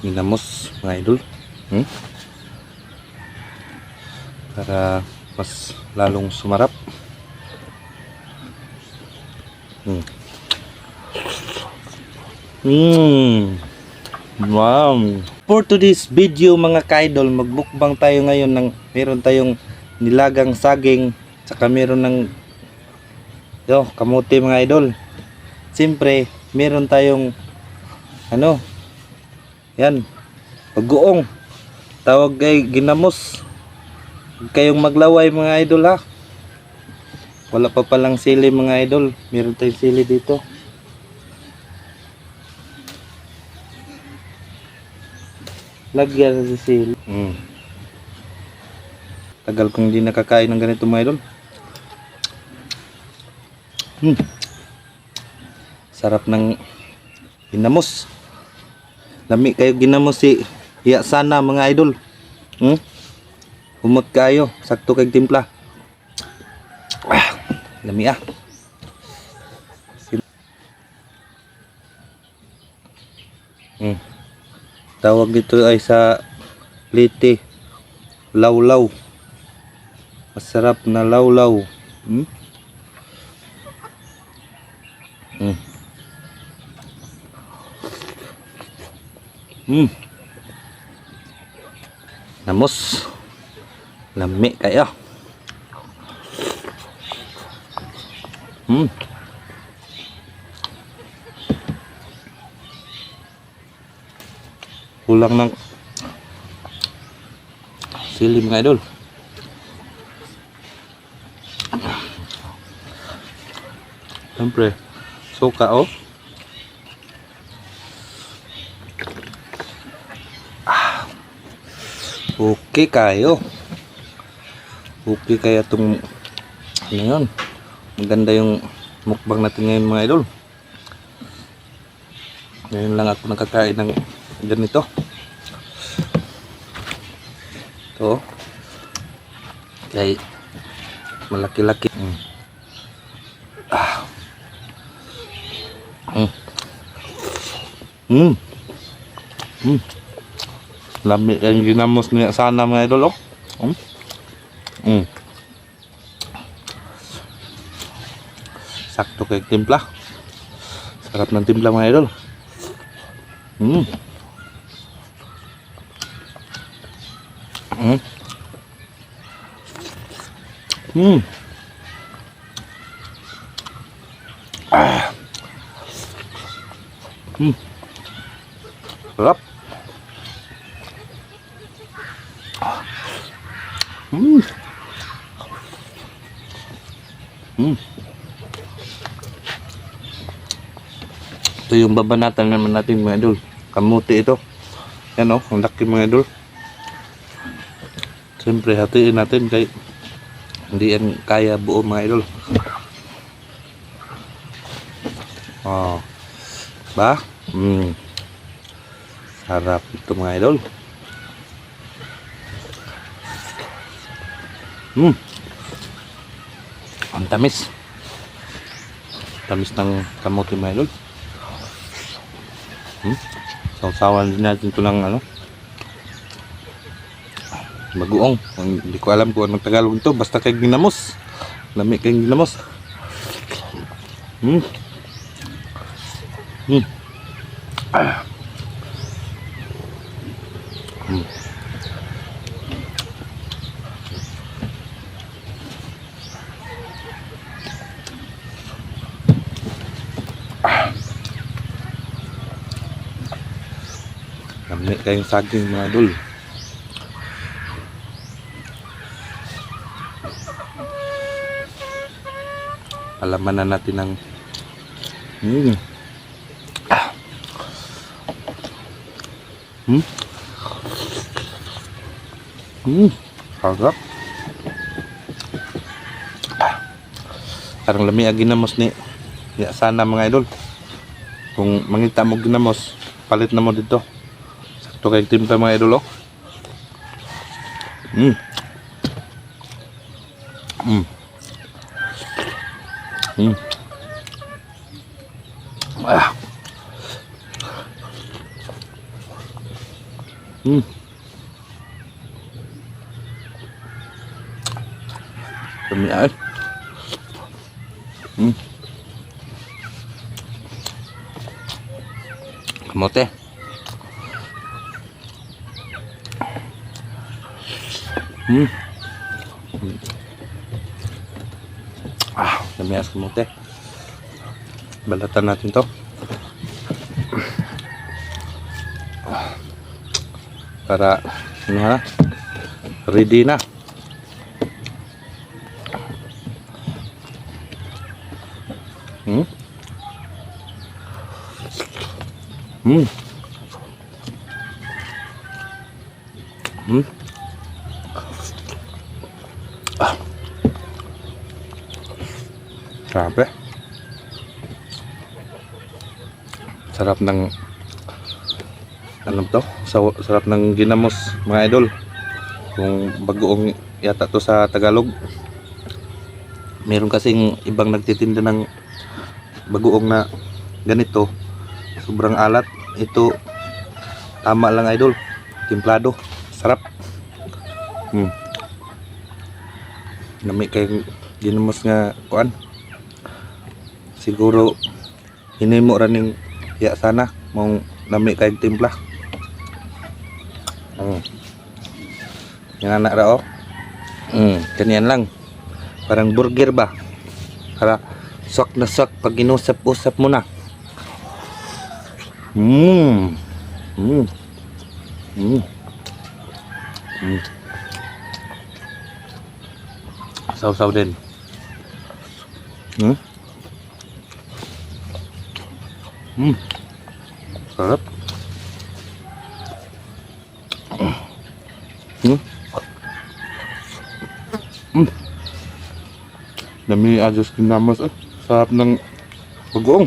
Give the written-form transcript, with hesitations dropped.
ginamos mga idol. Para mas lalong sumarap. Wow. For today's video mga ka-idol, magbukbang tayo ngayon ng meron tayong nilagang saging, saka meron ng kamote mga idol. Siyempre, meron tayong yan, pag-uong. Tawag kay ginamos. Huwag kayong maglaway mga idol ha. Wala pa palang sili mga idol. Meron tayong sili dito. Lagyan sa sili. Tagal kong hindi nakakain ng ganito mga idol. Sarap ng ginamos. Lami kayo ginamos si iya sana mga idol. Humot kayo, sakto kay timpla. Lami ah. Tawag dito ay sa liti lawlaw. Masarap na lawlaw. Namos. Lami kayo. Kulang ng sili mga idol. Siyempre, suka okay kayo. Okay kaya itong ngayon. Maganda yung mukbang natin ngayon mga idol. Ngayon lang ako nakakain ng ganito. Ito. Kaya malaki-laki. Lami yung ginamos niya sana mga idol Sakto kay timpla. Sarap ng timpla mga idol. Sarap. Ito yung babanatan naman natin mga idol. Kamuti ito. Yan ang laki mga idol. Siyempre hatiin natin kay hindi yan kaya buo mga idol. Ba? Sarap ito mga idol. Ang tamis. Tamis ng kamote mga idol. Sausawan din natin ito ng bagoong. Hindi ko alam kung anong Tagalog ito. Basta kay ginamos. Lami kay ginamos. Lami kayong saging mga idol. Alaman na natin ng sarap. Karang lami ang ginamos ni ya sana mga idol. Kung mangita mo ginamos, palit na mo dito. Sakto kay timpla mga idol Hmm. Dami ay. Hmm. Kamote. Hmm. Dami as kamote. Balatan natin to. Para ano na, ready na. Hmm. Hmm. Hmm. Grabe. Sarap ng ano to? Sarap ng ginamos, mga idol. Kung bagoong yata to sa Tagalog. Meron kasing ibang nagtitinda ng bagoong na ganito. Sobrang alat. Ito tama lang, idol. Timplado. Sarap. Nami kay ginamos nga kuan. Siguro hinimo ra ning ya sana mong nami kay timpla. Yan anak ra oh. Ganyan lang. Parang burger ba? Para sok na sok pag inusap-usap mo na. Saw-saw din. Sarap. Dami adjust ginamos. Sarap ng bagoong.